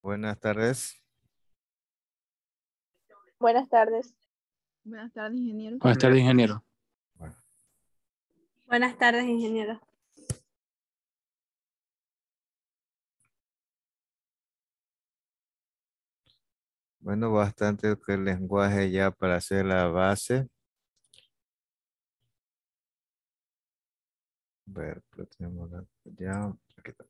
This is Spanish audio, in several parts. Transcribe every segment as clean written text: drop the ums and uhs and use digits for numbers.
Buenas tardes. Buenas tardes. Buenas tardes, ingeniero. Buenas tardes, ingeniero. Bueno, Buenas tardes, ingeniero. bastante que el lenguaje ya para hacer la base. A ver, lo tenemos ya. Aquí está.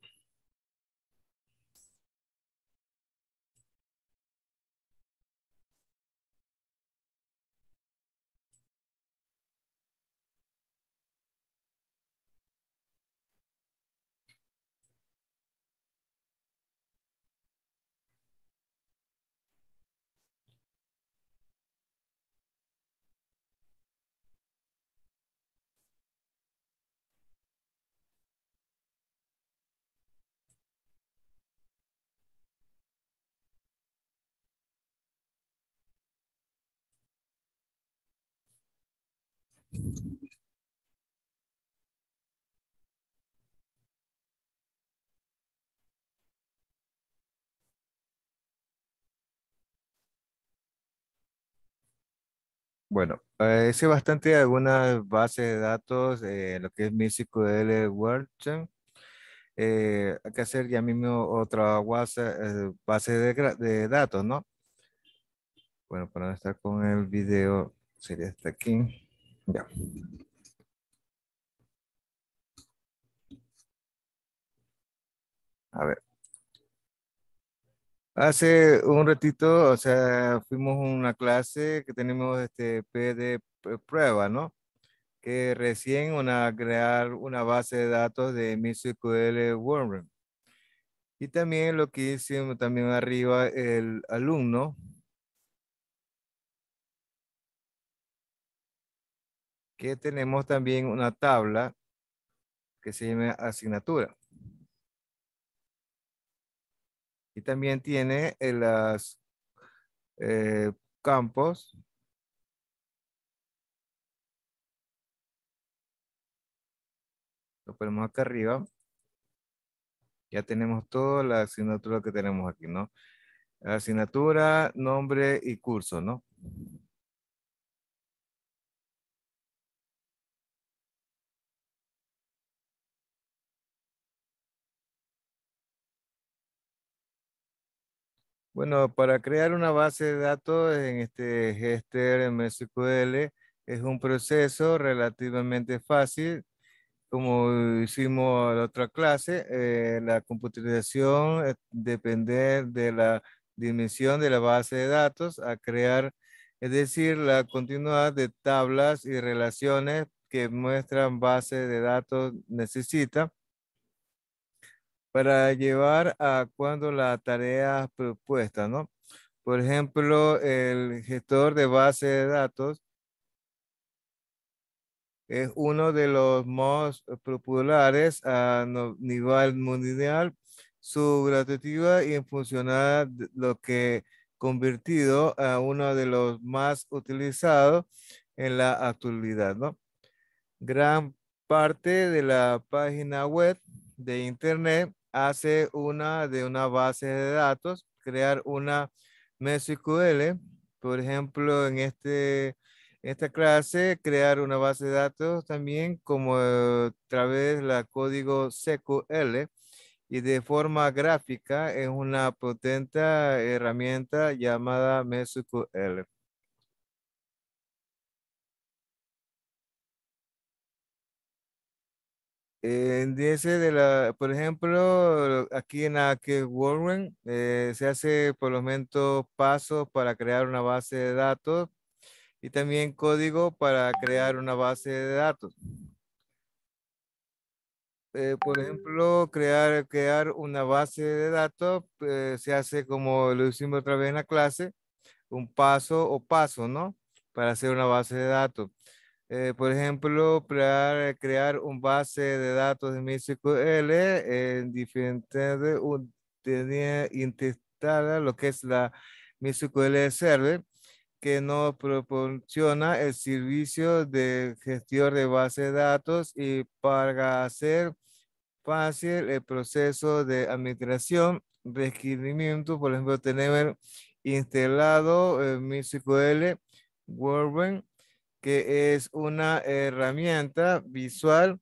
Bueno, sé bastante algunas bases de datos, lo que es MySQL, WordShare. Hay que hacer ya mismo otra base de datos, ¿no? Bueno, para no estar con el video, sería hasta aquí. Ya. A ver. Hace un ratito, o sea, fuimos a una clase que tenemos P de prueba, ¿no? Que recién crear una base de datos de MySQL Worm. Y también lo que hicimos también arriba el alumno, que tenemos también una tabla que se llama asignatura. Y también tiene los campos. Lo ponemos acá arriba. Ya tenemos toda la asignatura que tenemos aquí, ¿no? Asignatura, nombre y curso, ¿no? Bueno, para crear una base de datos en este Gester MySQL es un proceso relativamente fácil. Como hicimos en la otra clase, la computarización depende de la dimensión de la base de datos a crear, es decir, la continuidad de tablas y relaciones que muestran base de datos necesita para llevar a cuando la tarea propuesta, ¿no? Por ejemplo, el gestor de base de datos es uno de los más populares a nivel mundial. Su gratuidad y funcional lo que convertido a uno de los más utilizados en la actualidad, ¿no? Gran parte de la página web de internet hace una base de datos, crear una MySQL, por ejemplo, esta clase, crear una base de datos también como a través de la código SQL y de forma gráfica es una potente herramienta llamada MySQL. Por ejemplo, aquí en la que Warren se hace por los menos pasos para crear una base de datos y también código para crear una base de datos. Por ejemplo, crear una base de datos se hace como lo hicimos otra vez en la clase, un paso o paso, ¿no? Para hacer una base de datos. Por ejemplo, crear un base de datos de MySQL en diferentes, tenía integrada lo que es la MySQL Server, que nos proporciona el servicio de gestión de base de datos y para hacer fácil el proceso de administración requerimientos. Por ejemplo, tener instalado MySQL Workbench, que es una herramienta visual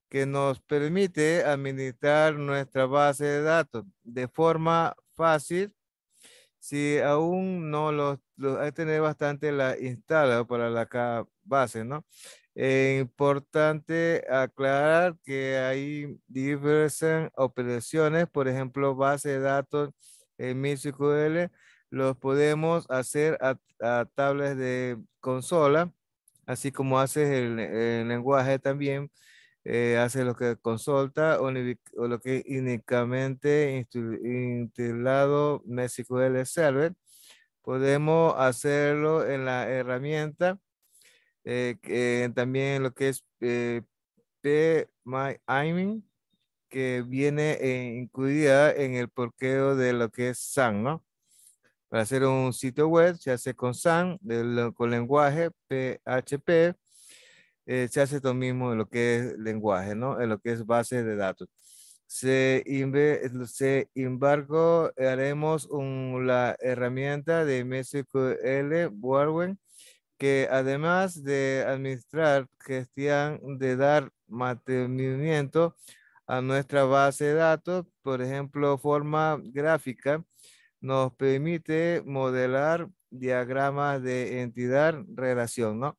que nos permite administrar nuestra base de datos de forma fácil. Si aún no hay que tener bastante la instalado para la base, ¿no? Importante aclarar que hay diversas operaciones, por ejemplo, base de datos en MySQL, los podemos hacer a tablas de consola, así como haces el lenguaje también, hace lo que consulta o lo que únicamente instalado MySQL Server. Podemos hacerlo en la herramienta, también lo que es PMyAdmin, que viene incluida en el porqueo de lo que es SAN, ¿no? Para hacer un sitio web se hace con SAN, con lenguaje PHP, se hace lo mismo en lo que es lenguaje, ¿no? En lo que es base de datos. Sin embargo, haremos la herramienta de MySQL Workbench, que además de administrar, gestión, de dar mantenimiento a nuestra base de datos, por ejemplo, forma gráfica, nos permite modelar diagramas de entidad relación, ¿no?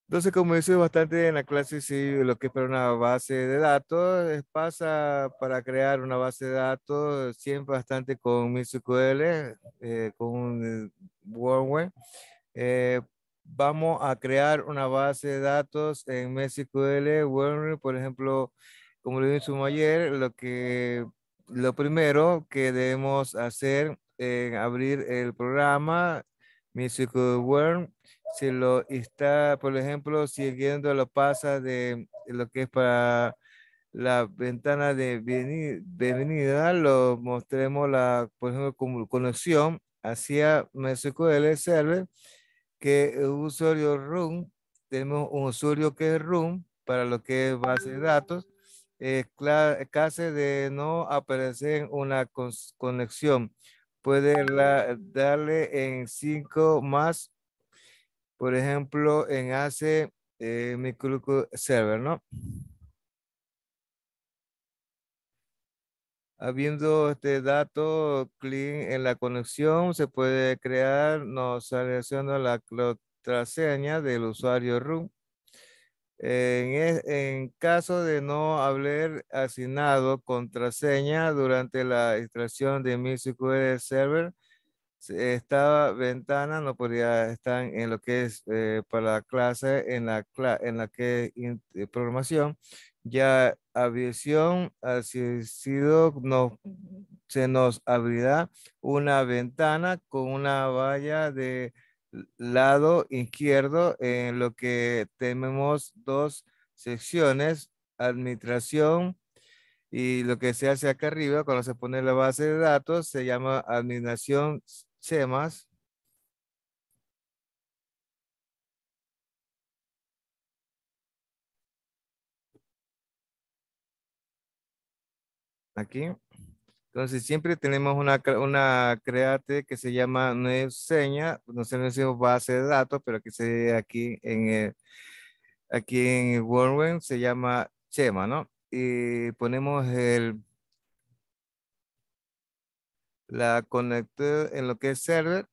Entonces, como hice bastante en la clase, sí, lo que es para una base de datos, pasa para crear una base de datos, siempre bastante con MySQL, con Workbench. Eh, Vamos a crear una base de datos en MySQL, Workbench, por ejemplo, como lo dijimos ayer, lo primero que debemos hacer es abrir el programa MySQL Workbench. Si lo está, por ejemplo, siguiendo lo pasa de lo que es para la ventana de bienvenida, lo mostremos por ejemplo, como conexión hacia MySQL Server, que el usuario room, tenemos un usuario que es room para lo que es base de datos. Caso de no aparecer una conexión, puede darle en 5 más, por ejemplo, en hace micro server, ¿no? Habiendo este dato clean en la conexión, se puede crear, nos selecciona la contraseña del usuario root. En caso de no haber asignado contraseña durante la extracción de MySQL Server, esta ventana no podría estar en lo que es para la clase, en la que es programación. Ya aviación, así sido, se nos abrirá una ventana con una valla de lado izquierdo, en lo que tenemos dos secciones: administración, y lo que se hace acá arriba cuando se pone la base de datos se llama administración SEMAS. Aquí. Entonces siempre tenemos una create que se llama seña, no sé, no decimos base de datos, pero que se aquí en el Workbench se llama Chema, ¿no? Y ponemos la conector en lo que es server.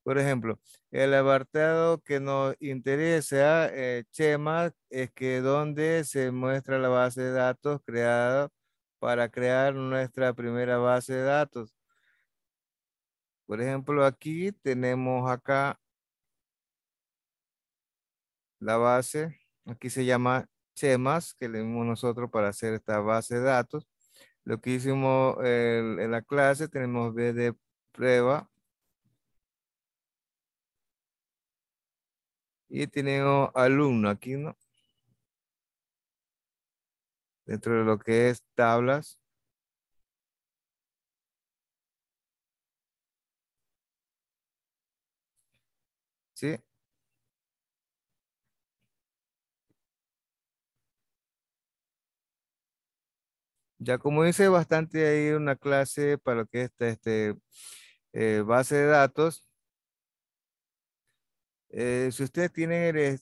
Por ejemplo, el apartado que nos interesa, Chema, es que donde se muestra la base de datos creada para crear nuestra primera base de datos. Por ejemplo, aquí tenemos acá la base, aquí se llama Chemas, que le dimos nosotros para hacer esta base de datos. Lo que hicimos en la clase, tenemos B de prueba y tenemos alumno aquí, ¿no? Dentro de lo que es tablas, ¿sí? Ya como hice bastante ahí una clase para lo que es base de datos, si ustedes tienen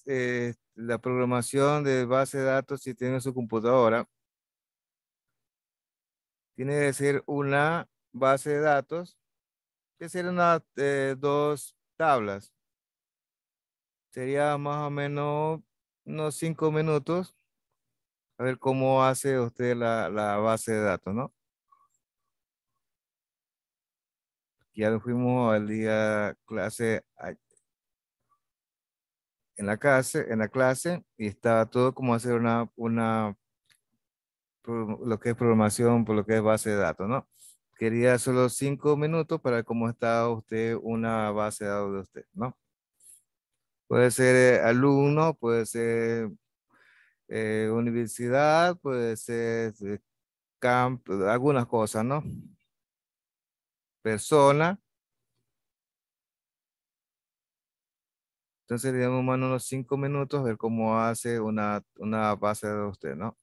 la programación de base de datos, si tienen su computadora, tiene que ser una base de datos, que serían dos tablas. Sería más o menos unos 5 minutos a ver cómo hace usted la base de datos, ¿no? Ya lo fuimos al día clase en la clase y estaba todo como hacer lo que es programación, por lo que es base de datos, ¿no? Quería solo 5 minutos para ver cómo está usted una base de datos de usted, ¿no? Puede ser alumno, puede ser universidad, puede ser camp, algunas cosas, ¿no? Persona. Entonces, digamos, más o menos unos 5 minutos ver cómo hace una base de usted, ¿no?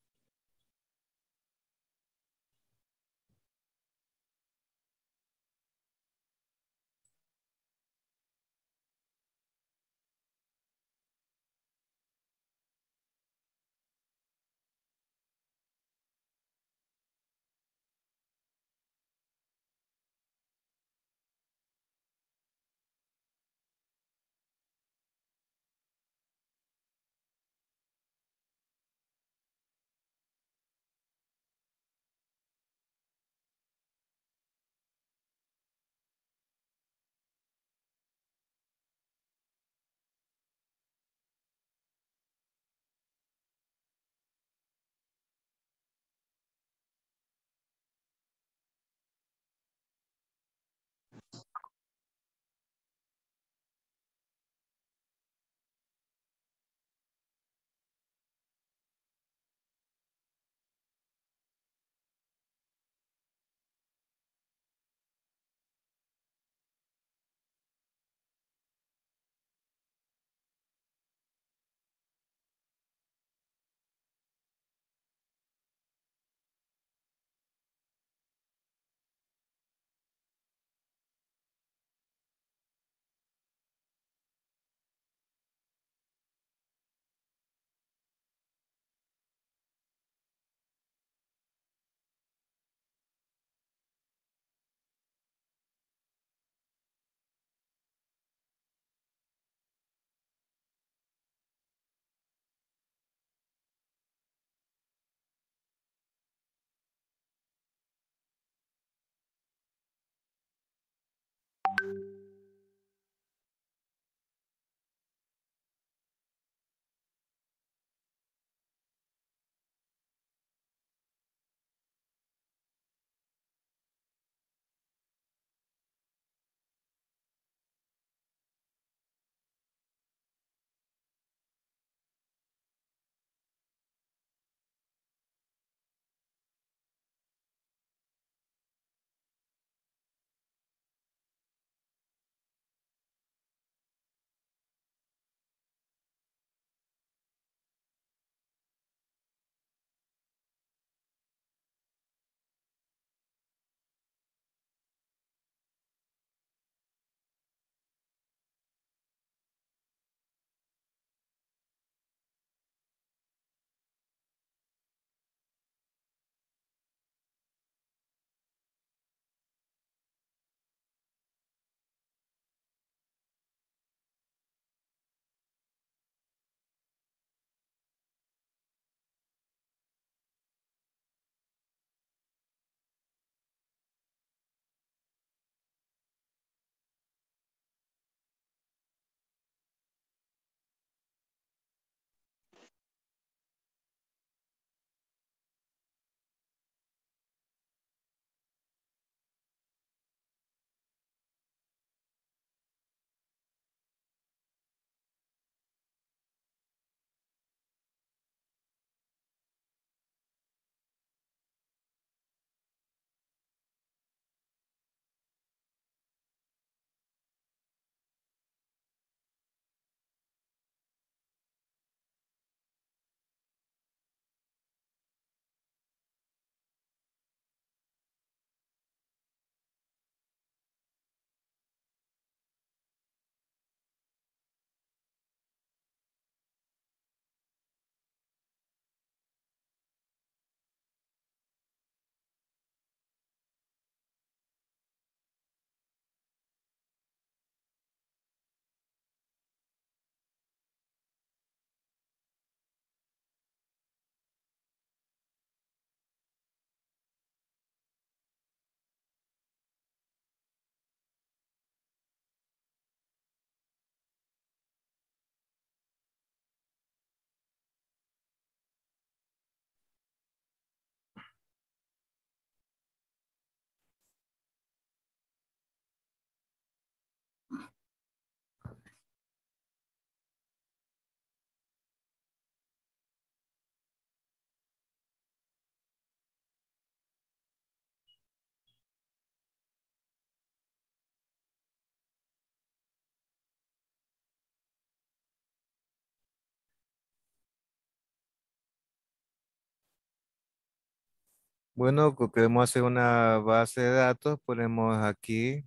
Bueno, queremos hacer una base de datos, ponemos aquí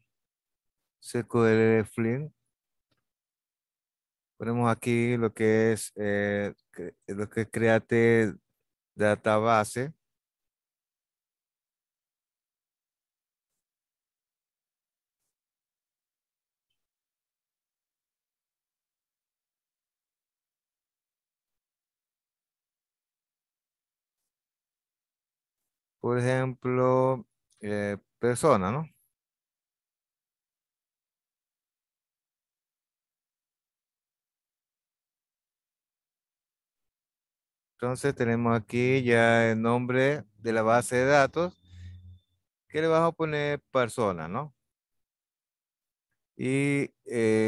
SQL Flink, ponemos aquí lo que es lo que es Create Database. Por ejemplo, persona, ¿no? Entonces tenemos aquí ya el nombre de la base de datos que le vamos a poner persona, ¿no? Y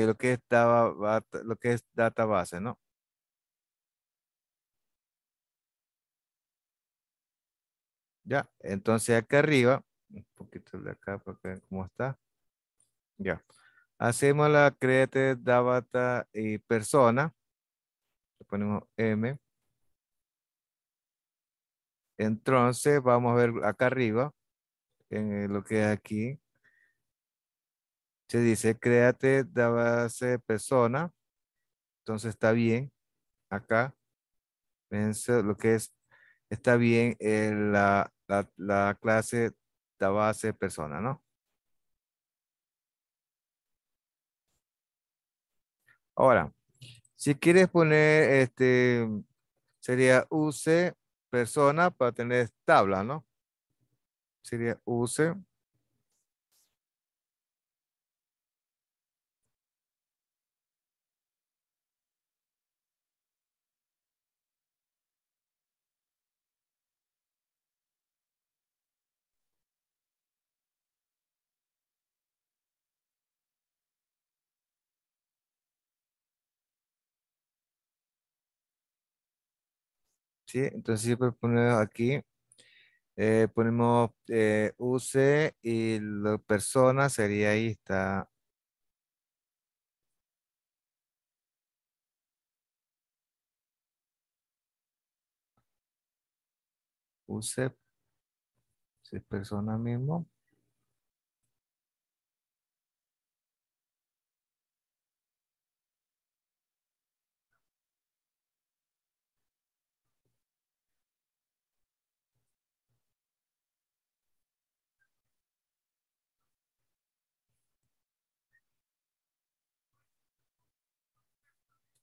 lo que es lo que es database, ¿no? Ya, entonces acá arriba, un poquito de acá para que vean cómo está. Ya. Hacemos la create data y persona. Le ponemos M. Entonces vamos a ver acá arriba, en lo que es aquí. Se dice créate database persona. Entonces está bien. Acá. Fíjense lo que es, está bien la clase database persona, ¿no? Ahora, si quieres poner sería use persona para tener tabla, ¿no? Sería use. ¿Sí? Entonces siempre ponemos aquí, ponemos use y la persona sería ahí está use, si es persona mismo.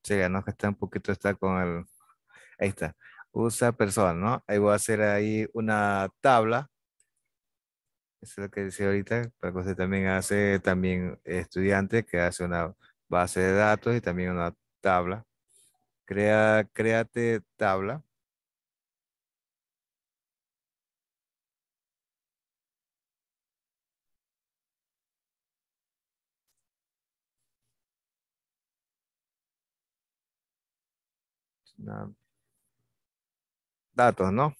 Sí, no que está un poquito, está con el, ahí está, usa persona, ¿no? Ahí voy a hacer ahí una tabla. Eso es lo que decía ahorita, para que usted también hace, también estudiante que hace una base de datos y también una tabla. Créate tabla. Una- Datos, ¿no?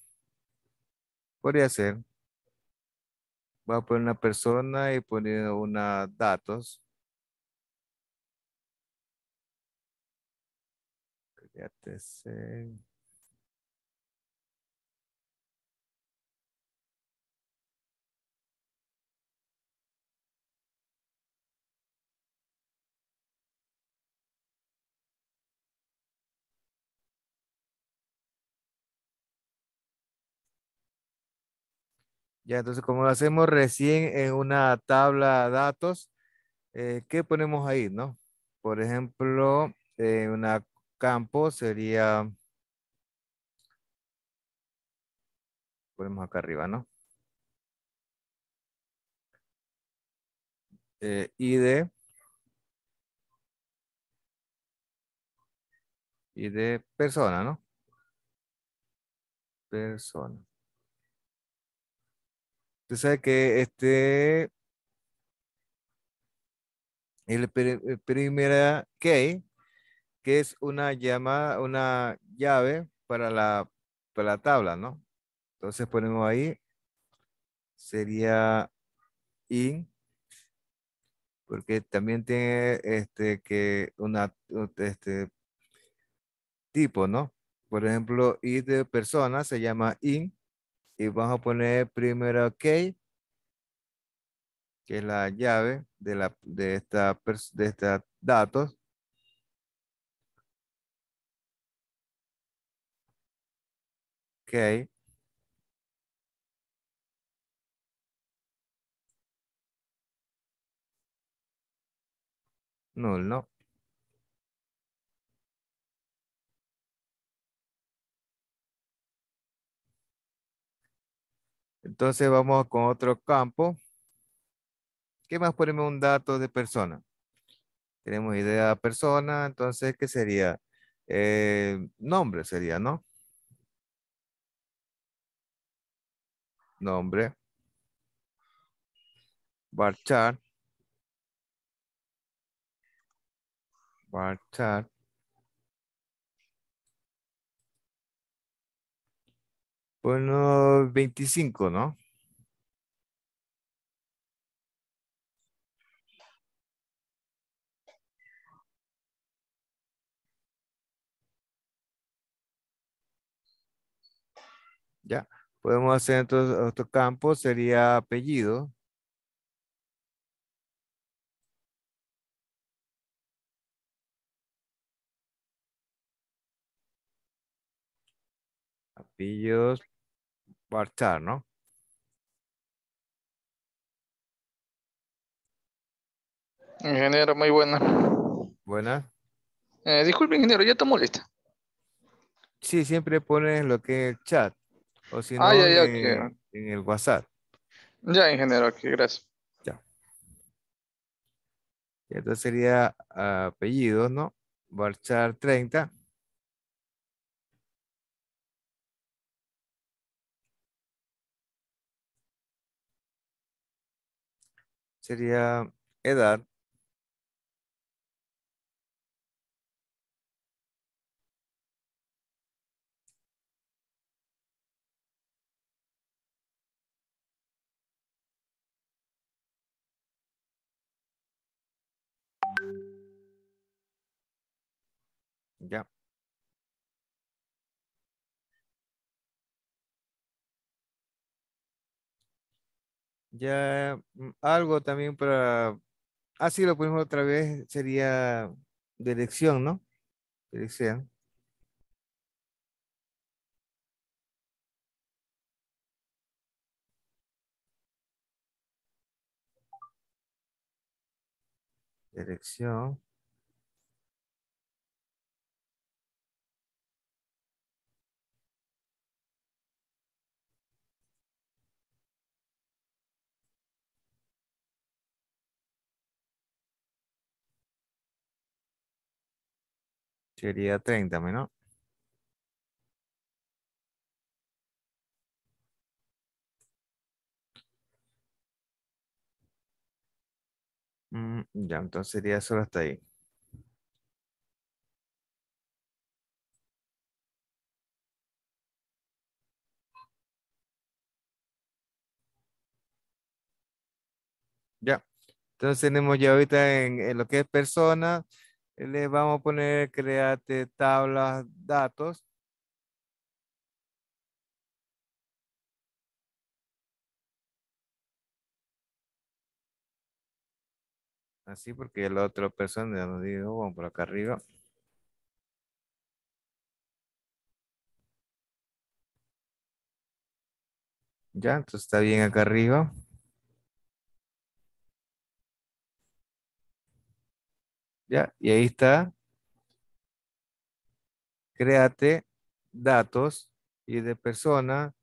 Podría ser. Voy a poner una persona y poner una datos. Créate Ya, entonces como lo hacemos recién en una tabla datos, ¿qué ponemos ahí, no? Por ejemplo, una campo sería, ponemos acá arriba, ¿no? ID, ID persona, ¿no? Persona. Usted sabe que el primera key, que es una llamada, una llave para la tabla, ¿no? Entonces ponemos ahí, sería in, porque también tiene que tipo, ¿no? Por ejemplo, id de persona se llama in, y vamos a poner primero OK, que es la llave de esta datos. OK, null, ¿no? Entonces vamos con otro campo. ¿Qué más ponemos un dato de persona? Tenemos idea de persona, entonces, ¿qué sería? Nombre sería, ¿no? Nombre, varchar, varchar. Bueno, 25, ¿no? Ya. Podemos hacer entonces otro campo, sería apellido. Apellidos, varchar, ¿no? Ingeniero, muy buena. Buenas. Disculpe, ingeniero, ya tomó lista. Sí, siempre pones lo que es el chat, o si Ah, no, ya, ya, ok. en el WhatsApp. Ya, ingeniero, ok, gracias. Ya. Y entonces sería apellidos, ¿no? Varchar 30. Sería edad. Ya. Ya algo también para... Así lo ponemos otra vez, sería dirección, ¿no? Dirección. Dirección. Sería 30, ¿no? Ya, entonces sería solo hasta ahí. Ya. Entonces tenemos ya ahorita en lo que es persona, le vamos a poner create tablas, datos. Así porque el otro persona, ya nos digo, vamos por acá arriba. Ya, entonces está bien acá arriba. Ya, y ahí está. Créate datos y de persona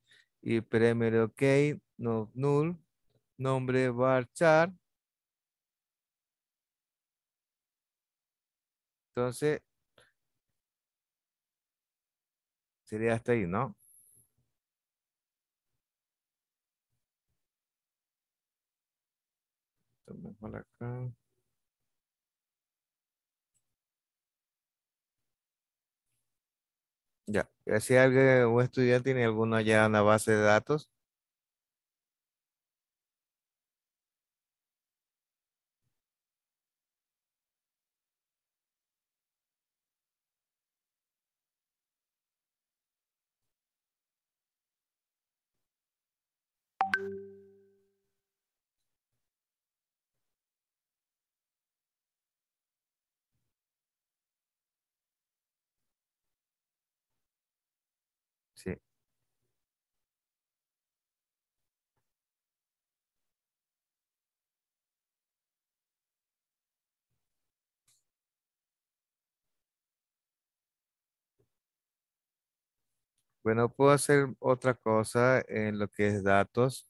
y primero OK, no null, nombre varchar. Entonces sería hasta ahí, ¿no? Tomemos por acá. Ya, si alguien o estudiante tiene alguna ya una base de datos. Sí. Bueno, puedo hacer otra cosa en lo que es datos.